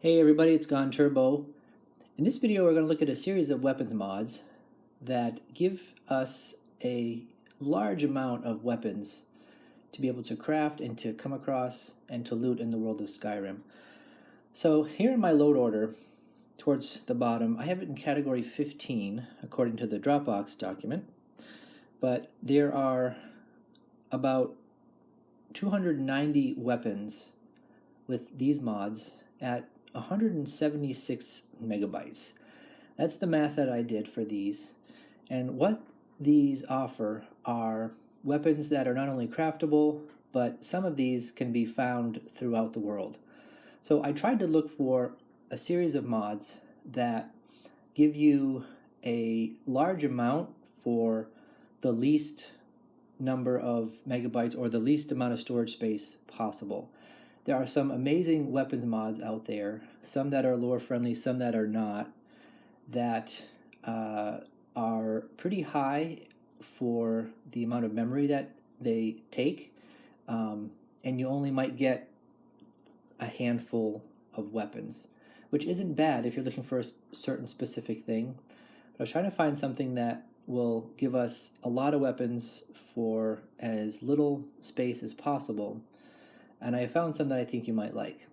Hey everybody, it's Gone Turbo. In this video we're going to look at a series of weapons mods that give us a large amount of weapons to be able to craft and to come across and to loot in the world of Skyrim. So here in my load order, towards the bottom, I have it in category 15 according to the Dropbox document, but there are about 290 weapons with these mods at 176 megabytes. That's the math that I did for these. And what these offer are weapons that are not only craftable, but some of these can be found throughout the world. So I tried to look for a series of mods that give you a large amount for the least number of megabytes or the least amount of storage space possible. There are some amazing weapons mods out there, some that are lore friendly, some that are not, that are pretty high for the amount of memory that they take, and you only might get a handful of weapons, which isn't bad if you're looking for a certain specific thing. But I was trying to find something that will give us a lot of weapons for as little space as possible. And I found some that I think you might like.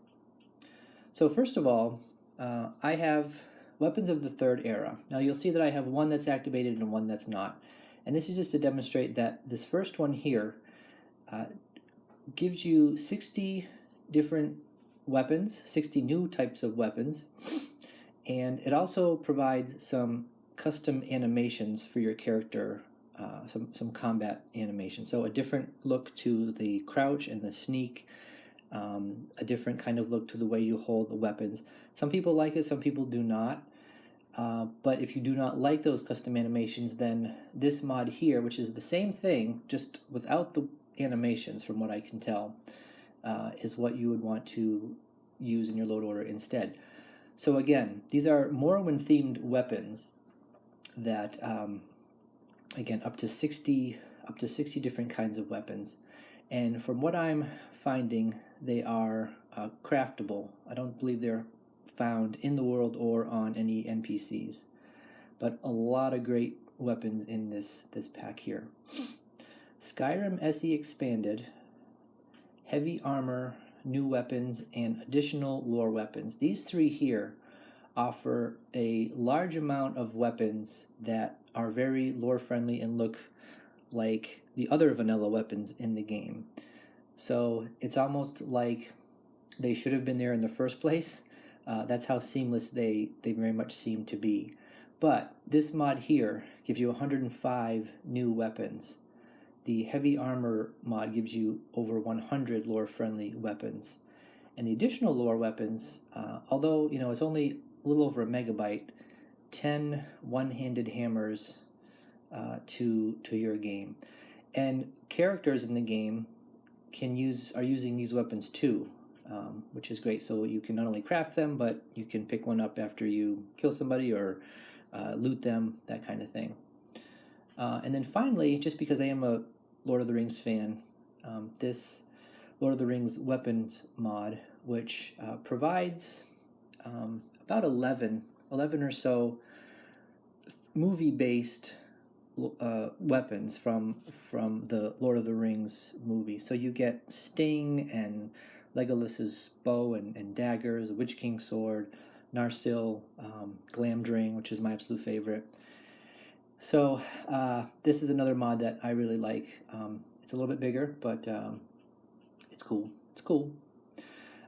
So first of all, I have weapons of the Third Era. Now you'll see that I have one that's activated and one that's not. And this is just to demonstrate that this first one here gives you 60 different weapons, 60 new types of weapons, and it also provides some custom animations for your character, some combat animation. So a different look to the crouch and the sneak, a different kind of look to the way you hold the weapons. Some people like it, some people do not. But if you do not like those custom animations, then this mod here, which is the same thing, just without the animations from what I can tell, is what you would want to use in your load order instead. So again, these are Morrowind themed weapons that again, up to 60 different kinds of weapons, and from what I'm finding, they are craftable. I don't believe they're found in the world or on any NPCs, but a lot of great weapons in this pack here. Skyrim SE Expanded, heavy armor, new weapons, and additional lore weapons. These three here offer a large amount of weapons that are very lore friendly and look like the other vanilla weapons in the game. So it's almost like they should have been there in the first place. That's how seamless they very much seem to be. But this mod here gives you 105 new weapons. The heavy armor mod gives you over 100 lore friendly weapons. And the additional lore weapons, although it's only a little over a megabyte, 10 one-handed hammers to your game. And characters in the game are using these weapons too, which is great. So you can not only craft them, but you can pick one up after you kill somebody or loot them, that kind of thing. And then finally, just because I am a Lord of the Rings fan, this Lord of the Rings weapons mod, which provides about 11 or so movie-based weapons from the Lord of the Rings movie. So you get Sting and Legolas's bow and daggers, the Witch King's sword, Narsil, Glamdring, which is my absolute favorite. So this is another mod that I really like. It's a little bit bigger, but it's cool. It's cool.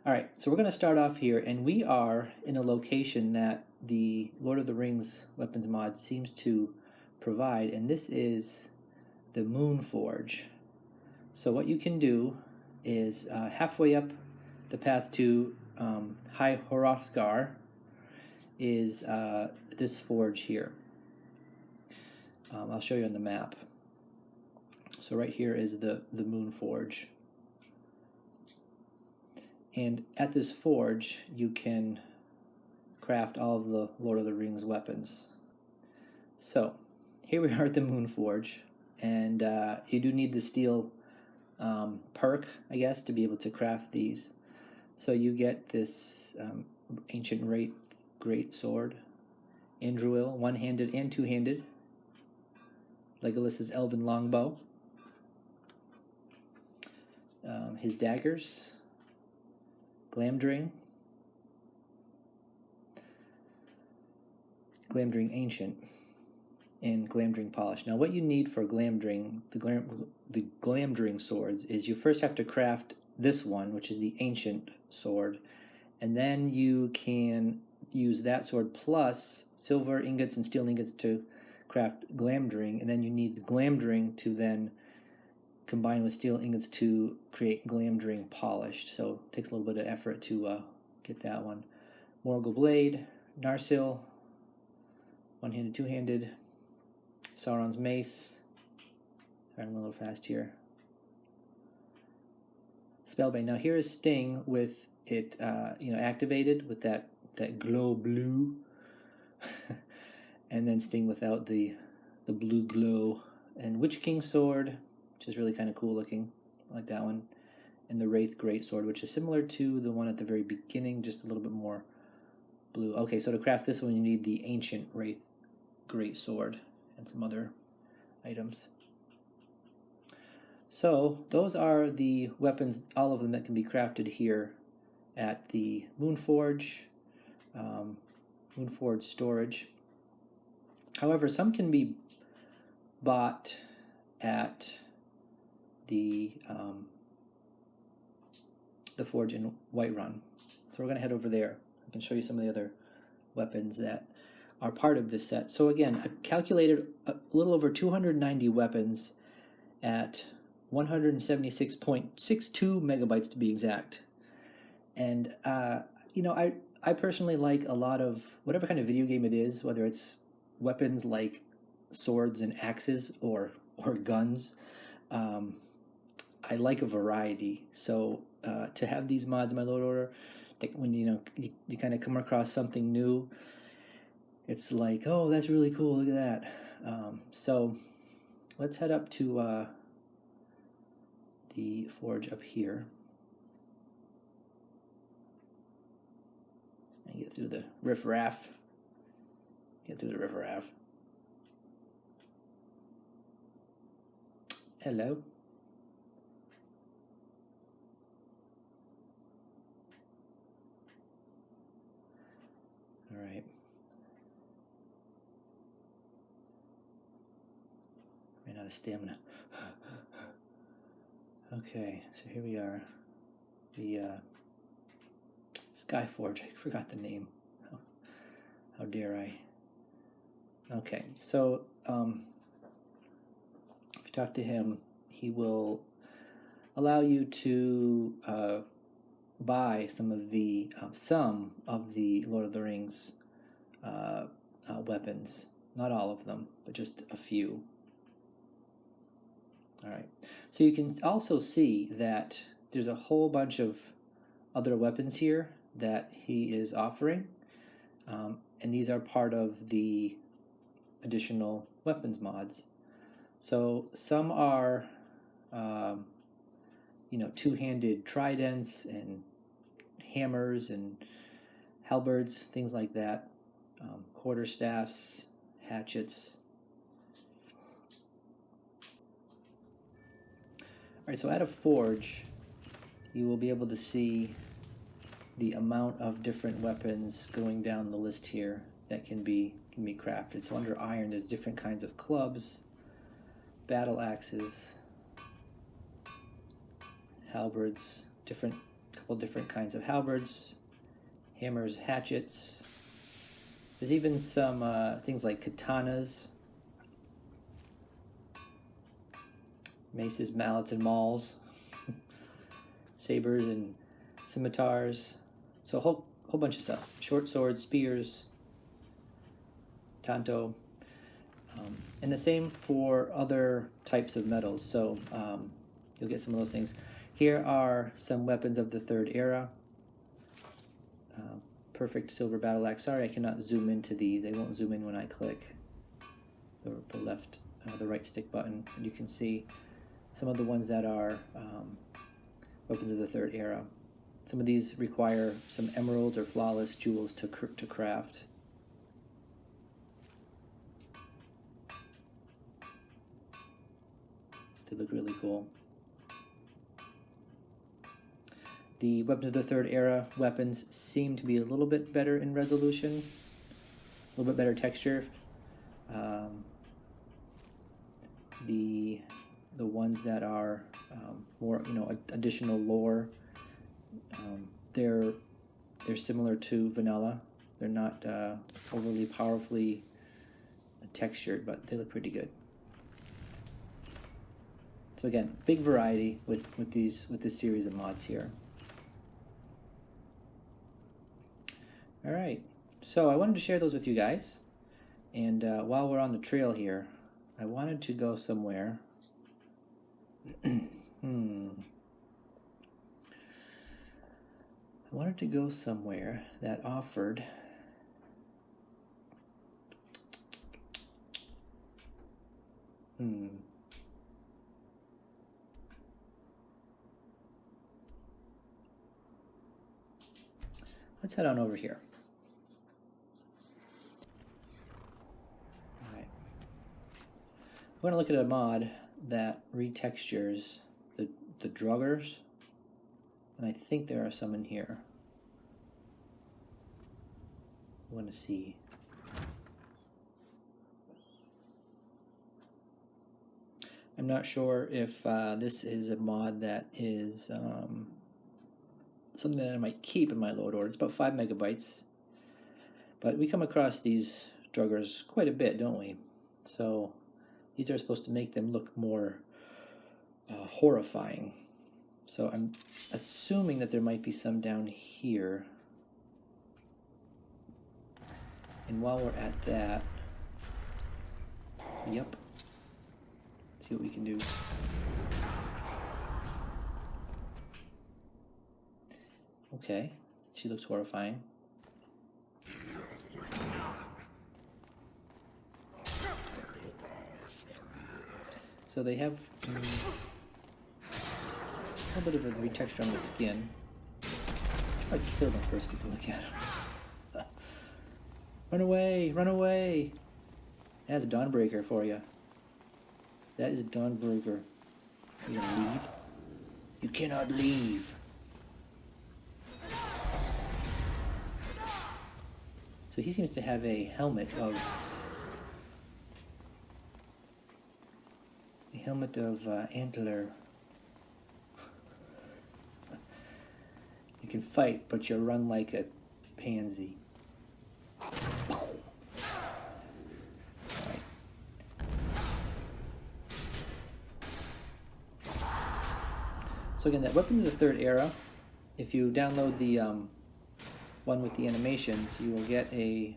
All right, so we're going to start off here, and we are in a location that the Lord of the Rings weapons mod seems to provide, and this is the Moon Forge. So what you can do is halfway up the path to High Hrothgar is this forge here. I'll show you on the map. So right here is the Moon Forge. And at this forge, you can craft all of the Lord of the Rings weapons. So here we are at the Moon Forge, and you do need the steel perk, I guess, to be able to craft these. So you get this ancient wraith great sword. Andruil, one-handed and two-handed. Legolas's elven longbow. His daggers. Glamdring. Glamdring Ancient. And Glamdring Polish. Now what you need for Glamdring, the Glamdring swords, is you first have to craft this one, which is the Ancient sword, and then you can use that sword plus silver ingots and steel ingots to craft Glamdring, and then you need the Glamdring to then combine with steel ingots to create Glamdring Polished. So it takes a little bit of effort to get that one. Morgul Blade, Narsil, one-handed, two-handed, Sauron's Mace. Sorry, I'm a little fast here. Spellbane. Now here is Sting with it, activated with that glow blue, and then Sting without the blue glow. And Witch King Sword, which is really kind of cool looking. I like that one. And the Wraith Great Sword, which is similar to the one at the very beginning, just a little bit more blue. Okay, so to craft this one, you need the Ancient Wraith Great Sword and some other items. So those are the weapons, all of them that can be crafted here at the Moonforge, Moonforge storage. However, some can be bought at the forge in Whiterun. So we're going to head over there. I can show you some of the other weapons that are part of this set. So again, I calculated a little over 290 weapons at 176.62 megabytes to be exact. And I personally like a lot of whatever kind of video game it is, whether it's weapons like swords and axes or guns. I like a variety. So to have these mods in my load order, when you kind of come across something new, it's like, oh, that's really cool. Look at that. So let's head up to the forge up here and get through the riffraff. Hello. All right. Ran out of stamina. Okay, so here we are. The Skyforge. I forgot the name. How dare I? Okay, so if you talk to him, he will allow you to buy some of the Lord of the Rings weapons. Not all of them, but just a few. All right. So you can also see that there's a whole bunch of other weapons here that he is offering, and these are part of the additional weapons mods. So some are, two-handed tridents and hammers and halberds, things like that, quarterstaffs, hatchets. All right, so at a forge, you will be able to see the amount of different weapons going down the list here that can be crafted. So under iron, there's different kinds of clubs, battle axes, halberds, couple different kinds of halberds, hammers, hatchets. There's even some things like katanas, maces, mallets, and mauls, sabers and scimitars. So a whole bunch of stuff. Short swords, spears, tanto, and the same for other types of metals. So you'll get some of those things. Here are some weapons of the Third Era. Perfect silver battle axe. Sorry, I cannot zoom into these. They won't zoom in when I click the right stick button. And you can see some of the ones that are weapons of the Third Era. Some of these require some emerald or flawless jewels to craft. They look really cool. The weapons of the Third Era weapons seem to be a little bit better in resolution, a little bit better texture. The ones that are more, additional lore, they're similar to vanilla. They're not overly powerfully textured, but they look pretty good. So again, big variety with this series of mods here. All right, so I wanted to share those with you guys, and while we're on the trail here, I wanted to go somewhere. I wanted to go somewhere that offered let's head on over here. All right. We're going to look at a mod that retextures the Draugrs, and I think there are some in here. I want to see. I'm not sure if this is a mod that is something that I might keep in my LOTR. It's about 5 megabytes, but we come across these Draugrs quite a bit, don't we? So these are supposed to make them look more horrifying. So I'm assuming that there might be some down here. And while we're at that, yep, let's see what we can do. Okay, she looks horrifying. So they have a little bit of a retexture on the skin. I'd kill them first before we look at them. Run away! Run away! That's Dawnbreaker for you. That is Dawnbreaker. You gonna leave? You cannot leave. So he seems to have a helmet of antler. You can fight, but you run like a pansy. Right. So again, that weapon of the Third Era, if you download the one with the animations, you will get a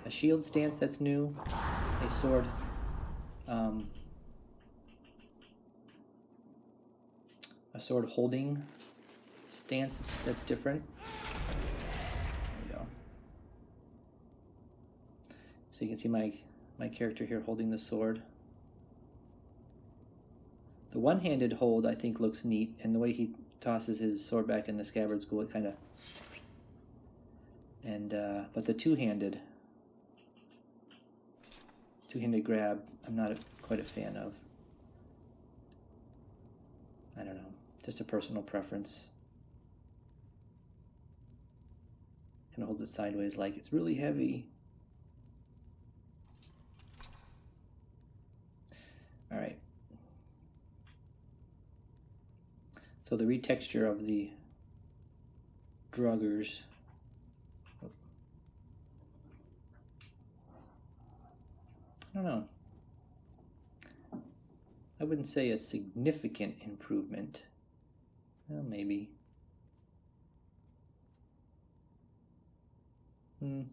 shield stance that's new, a sword, holding stance that's different. There we go. So you can see my character here holding the sword. The one-handed hold I think looks neat, and the way he tosses his sword back in the scabbard's cool. It kind of, and but the two-handed grab, I'm not quite a fan of. I don't know, just a personal preference. Kind of hold it sideways like it's really heavy. All right. So the retexture of the Draugrs. I don't know. I wouldn't say a significant improvement. Well, maybe. 5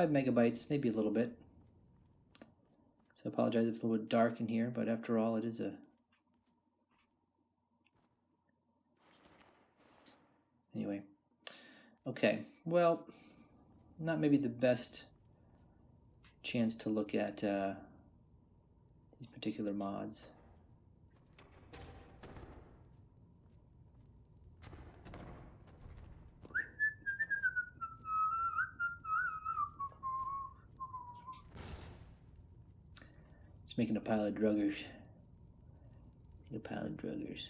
megabytes, maybe a little bit. So I apologize if it's a little bit dark in here, but after all, it is a... Anyway. Okay, well, not maybe the best chance to look at these particular mods. Just making a pile of Draugrs. A pile of Draugrs.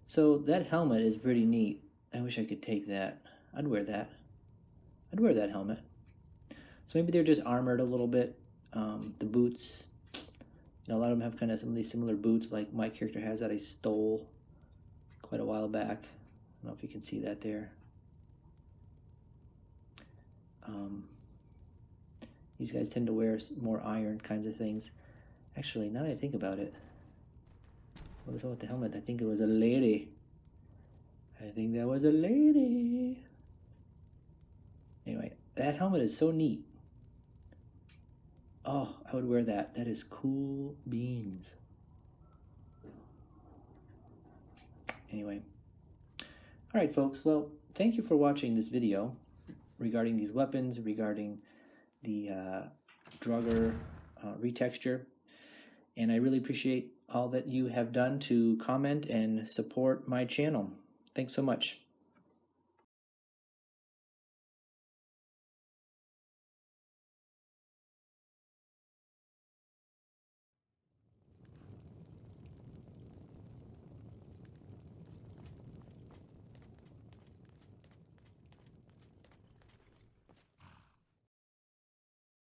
So that helmet is pretty neat. I wish I could take that. I'd wear that. I'd wear that helmet. So maybe they're just armored a little bit. The boots, you know, a lot of them have kind of some of these similar boots like my character has that I stole quite a while back. I don't know if you can see that there. These guys tend to wear more iron kinds of things. Actually, now that I think about it, what was wrong with the helmet? I think it was a lady. I think that was a lady. Anyway, that helmet is so neat. Oh, I would wear that. That is cool beans. Anyway. All right, folks. Well, thank you for watching this video regarding these weapons, regarding the Draugr retexture. And I really appreciate all that you have done to comment and support my channel. Thanks so much.